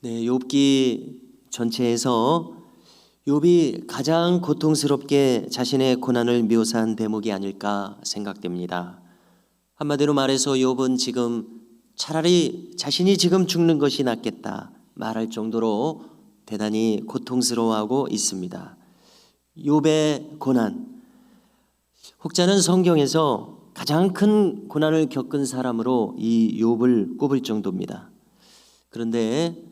네, 욥기 전체에서 욥이 가장 고통스럽게 자신의 고난을 묘사한 대목이 아닐까 생각됩니다. 한마디로 말해서 욥은 지금 차라리 자신이 지금 죽는 것이 낫겠다 말할 정도로 대단히 고통스러워하고 있습니다. 욥의 고난, 혹자는 성경에서 가장 큰 고난을 겪은 사람으로 이 욥을 꼽을 정도입니다. 그런데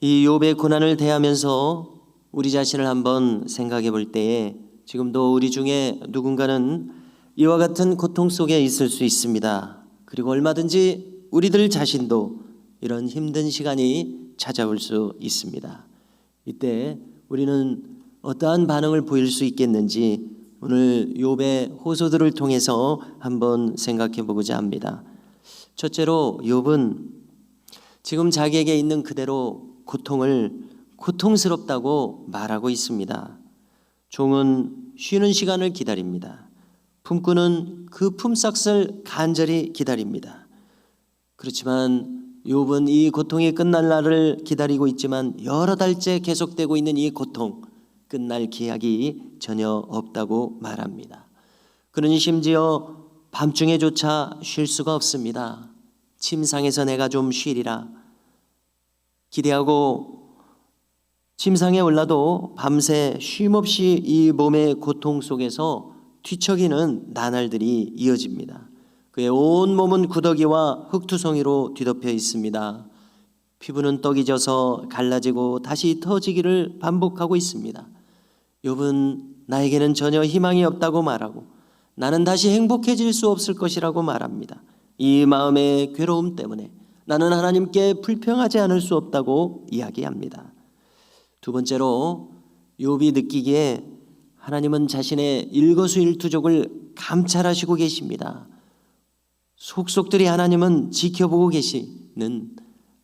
이 욥의 고난을 대하면서 우리 자신을 한번 생각해 볼 때에 지금도 우리 중에 누군가는 이와 같은 고통 속에 있을 수 있습니다. 그리고 얼마든지 우리들 자신도 이런 힘든 시간이 찾아올 수 있습니다. 이때 우리는 어떠한 반응을 보일 수 있겠는지 오늘 욥의 호소들을 통해서 한번 생각해 보고자 합니다. 첫째로 욥은 지금 자기에게 있는 그대로 고통을 고통스럽다고 말하고 있습니다. 종은 쉬는 시간을 기다립니다. 품꾼은 그 품삯을 간절히 기다립니다. 그렇지만 욥은 이 고통이 끝날 날을 기다리고 있지만 여러 달째 계속되고 있는 이 고통, 끝날 기약이 전혀 없다고 말합니다. 그는 심지어 밤중에조차 쉴 수가 없습니다. 침상에서 내가 좀 쉬리라 기대하고 침상에 올라도 밤새 쉼없이 이 몸의 고통 속에서 뒤척이는 나날들이 이어집니다. 그의 온 몸은 구더기와 흙투성이로 뒤덮여 있습니다. 피부는 떡이 져서 갈라지고 다시 터지기를 반복하고 있습니다. 욥은 나에게는 전혀 희망이 없다고 말하고 나는 다시 행복해질 수 없을 것이라고 말합니다. 이 마음의 괴로움 때문에 나는 하나님께 불평하지 않을 수 없다고 이야기합니다. 두 번째로 욥이 느끼기에 하나님은 자신의 일거수일투족을 감찰하시고 계십니다. 속속들이 하나님은 지켜보고 계시는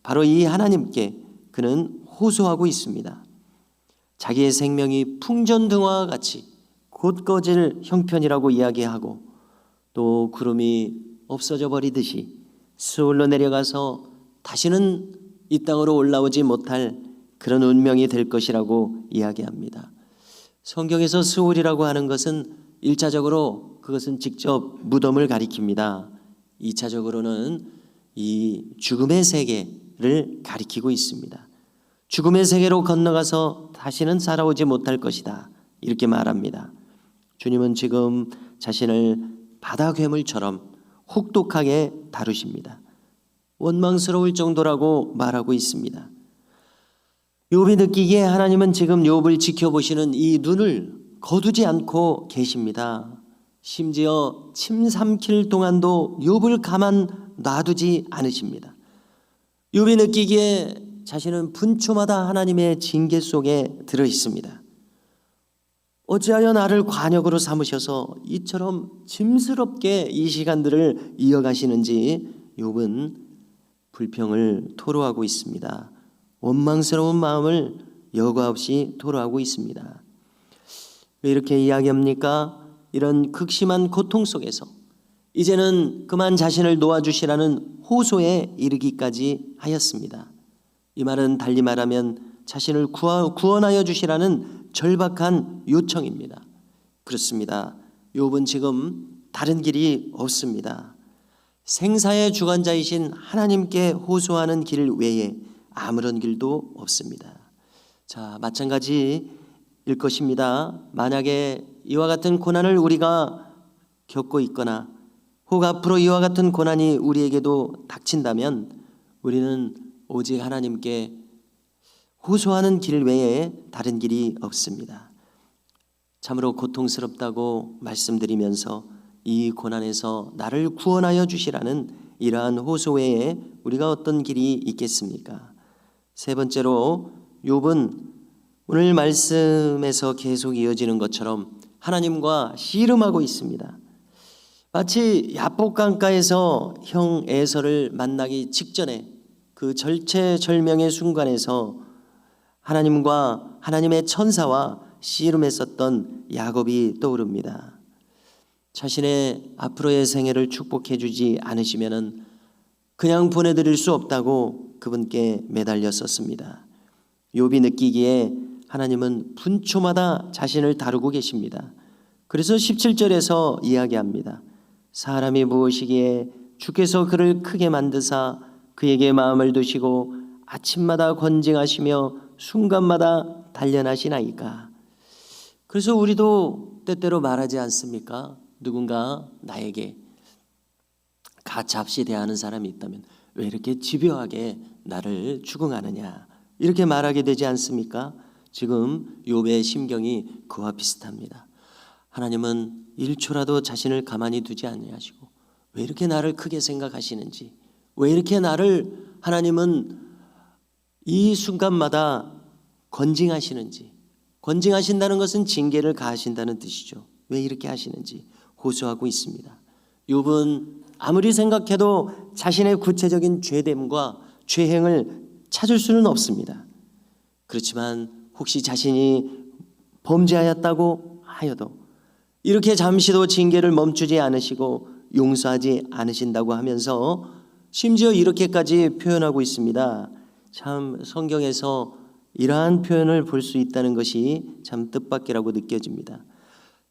바로 이 하나님께 그는 호소하고 있습니다. 자기의 생명이 풍전등화와 같이 곧 꺼질 형편이라고 이야기하고 또 구름이 없어져 버리듯이 스올로 내려가서 다시는 이 땅으로 올라오지 못할 그런 운명이 될 것이라고 이야기합니다. 성경에서 스올이라고 하는 것은 1차적으로 그것은 직접 무덤을 가리킵니다. 2차적으로는 이 죽음의 세계를 가리키고 있습니다. 죽음의 세계로 건너가서 다시는 살아오지 못할 것이다 이렇게 말합니다. 주님은 지금 자신을 바다 괴물처럼 혹독하게 다루십니다. 원망스러울 정도라고 말하고 있습니다. 욥이 느끼기에 하나님은 지금 욥을 지켜보시는 이 눈을 거두지 않고 계십니다. 심지어 침 삼킬 동안도 욥을 가만 놔두지 않으십니다. 욥이 느끼기에 자신은 분초마다 하나님의 징계 속에 들어 있습니다. 어찌하여 나를 관역으로 삼으셔서 이처럼 짐스럽게 이 시간들을 이어가시는지 욥은 불평을 토로하고 있습니다. 원망스러운 마음을 여과 없이 토로하고 있습니다. 왜 이렇게 이야기합니까? 이런 극심한 고통 속에서 이제는 그만 자신을 놓아주시라는 호소에 이르기까지 하였습니다. 이 말은 달리 말하면 자신을 구원하여 주시라는 절박한 요청입니다. 그렇습니다. 욥은 지금 다른 길이 없습니다. 생사의 주관자이신 하나님께 호소하는 길 외에 아무런 길도 없습니다. 자, 마찬가지일 것입니다. 만약에 이와 같은 고난을 우리가 겪고 있거나 혹 앞으로 이와 같은 고난이 우리에게도 닥친다면 우리는 오직 하나님께 호소하는 길 외에 다른 길이 없습니다. 참으로 고통스럽다고 말씀드리면서 이 고난에서 나를 구원하여 주시라는 이러한 호소 외에 우리가 어떤 길이 있겠습니까? 세 번째로 욥은 오늘 말씀에서 계속 이어지는 것처럼 하나님과 씨름하고 있습니다. 마치 야복강가에서 형 에서를 만나기 직전에 그 절체절명의 순간에서 하나님과 하나님의 천사와 씨름했었던 야곱이 떠오릅니다. 자신의 앞으로의 생애를 축복해 주지 않으시면은 그냥 보내드릴 수 없다고 그분께 매달렸었습니다. 욥이 느끼기에 하나님은 분초마다 자신을 다루고 계십니다. 그래서 17절에서 이야기합니다. 사람이 무엇이기에 주께서 그를 크게 만드사 그에게 마음을 두시고 아침마다 권징하시며 순간마다 단련하시나이까. 그래서 우리도 때때로 말하지 않습니까? 누군가 나에게 가차없이 대하는 사람이 있다면 왜 이렇게 집요하게 나를 추궁하느냐, 이렇게 말하게 되지 않습니까? 지금 욥의 심경이 그와 비슷합니다. 하나님은 1초라도 자신을 가만히 두지 아니하시고 왜 이렇게 나를 크게 생각하시는지, 왜 이렇게 나를 하나님은 이 순간마다 권징하시는지, 권징하신다는 것은 징계를 가하신다는 뜻이죠. 왜 이렇게 하시는지 호소하고 있습니다. 욥은 아무리 생각해도 자신의 구체적인 죄됨과 죄행을 찾을 수는 없습니다. 그렇지만 혹시 자신이 범죄하였다고 하여도 이렇게 잠시도 징계를 멈추지 않으시고 용서하지 않으신다고 하면서 심지어 이렇게까지 표현하고 있습니다. 참 성경에서 이러한 표현을 볼 수 있다는 것이 참 뜻밖이라고 느껴집니다.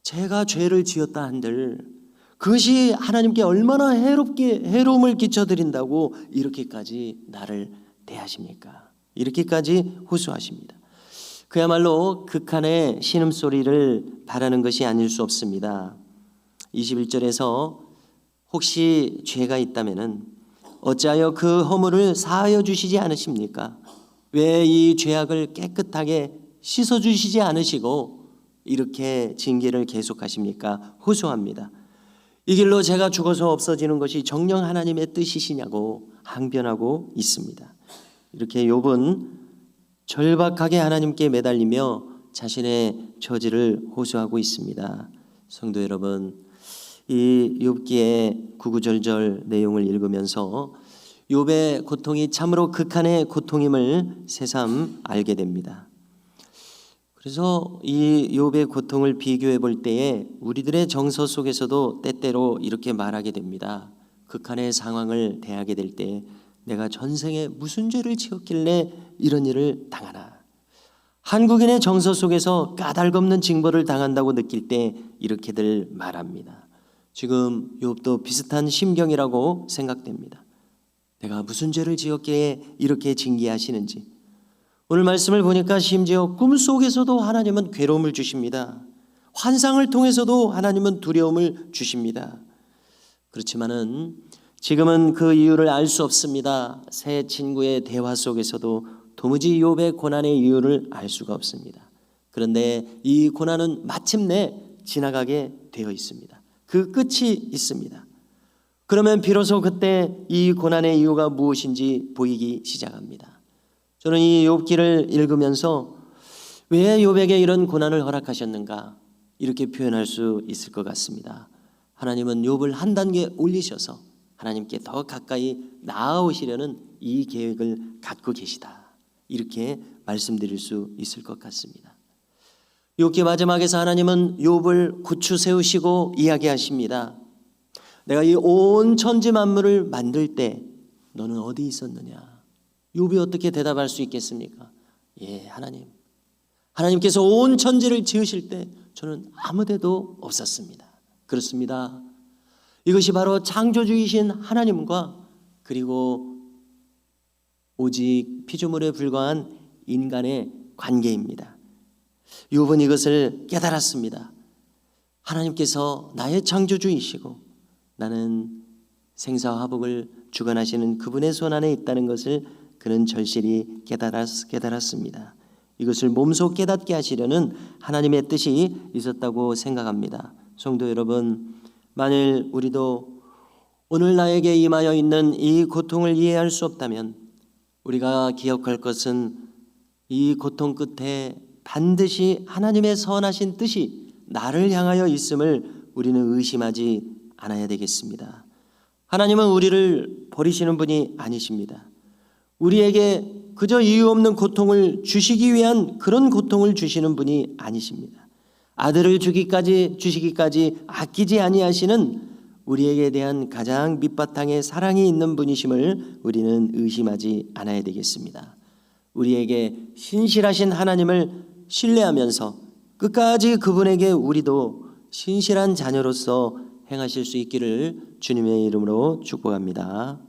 제가 죄를 지었다 한들 그것이 하나님께 얼마나 해로움을 끼쳐드린다고 이렇게까지 나를 대하십니까? 이렇게까지 호소하십니다. 그야말로 극한의 신음소리를 바라는 것이 아닐 수 없습니다. 21절에서 혹시 죄가 있다면 어찌하여 그 허물을 사하여 주시지 않으십니까? 왜 이 죄악을 깨끗하게 씻어주시지 않으시고 이렇게 징계를 계속하십니까? 호소합니다. 이 길로 제가 죽어서 없어지는 것이 정녕 하나님의 뜻이시냐고 항변하고 있습니다. 이렇게 욥은 절박하게 하나님께 매달리며 자신의 처지를 호소하고 있습니다. 성도 여러분, 이 욥기의 구구절절 내용을 읽으면서 욥의 고통이 참으로 극한의 고통임을 새삼 알게 됩니다. 그래서 이 욥의 고통을 비교해 볼 때에 우리들의 정서 속에서도 때때로 이렇게 말하게 됩니다. 극한의 상황을 대하게 될 때 내가 전생에 무슨 죄를 지었길래 이런 일을 당하나. 한국인의 정서 속에서 까닭없는 징벌을 당한다고 느낄 때 이렇게들 말합니다. 지금 욥도 비슷한 심경이라고 생각됩니다. 내가 무슨 죄를 지었기에 이렇게 징계하시는지. 오늘 말씀을 보니까 심지어 꿈속에서도 하나님은 괴로움을 주십니다. 환상을 통해서도 하나님은 두려움을 주십니다. 그렇지만은 지금은 그 이유를 알 수 없습니다. 새 친구의 대화 속에서도 도무지 욥의 고난의 이유를 알 수가 없습니다. 그런데 이 고난은 마침내 지나가게 되어 있습니다. 그 끝이 있습니다. 그러면 비로소 그때 이 고난의 이유가 무엇인지 보이기 시작합니다. 저는 이 욥기를 읽으면서 왜 욥에게 이런 고난을 허락하셨는가 이렇게 표현할 수 있을 것 같습니다. 하나님은 욥을 한 단계 올리셔서 하나님께 더 가까이 나아오시려는 이 계획을 갖고 계시다. 이렇게 말씀드릴 수 있을 것 같습니다. 욥기 마지막에서 하나님은 욥을 굳추 세우시고 이야기하십니다. 내가 이 온 천지 만물을 만들 때 너는 어디 있었느냐? 욥이 어떻게 대답할 수 있겠습니까? 예, 하나님. 하나님께서 온 천지를 지으실 때 저는 아무 데도 없었습니다. 그렇습니다. 이것이 바로 창조주이신 하나님과 그리고 오직 피조물에 불과한 인간의 관계입니다. 욥은 이것을 깨달았습니다. 하나님께서 나의 창조주이시고 나는 생사화복을 주관하시는 그분의 손안에 있다는 것을 그는 절실히 깨달았습니다. 이것을 몸소 깨닫게 하시려는 하나님의 뜻이 있었다고 생각합니다. 성도 여러분, 만일 우리도 오늘 나에게 임하여 있는 이 고통을 이해할 수 없다면 우리가 기억할 것은 이 고통 끝에 반드시 하나님의 선하신 뜻이 나를 향하여 있음을 우리는 의심하지 않아야 되겠습니다. 하나님은 우리를 버리시는 분이 아니십니다. 우리에게 그저 이유 없는 고통을 주시기 위한 그런 고통을 주시는 분이 아니십니다. 아들을 주시기까지 아끼지 아니하시는 우리에게 대한 가장 밑바탕에 사랑이 있는 분이심을 우리는 의심하지 않아야 되겠습니다. 우리에게 신실하신 하나님을 신뢰하면서 끝까지 그분에게 우리도 신실한 자녀로서 행하실 수 있기를 주님의 이름으로 축복합니다.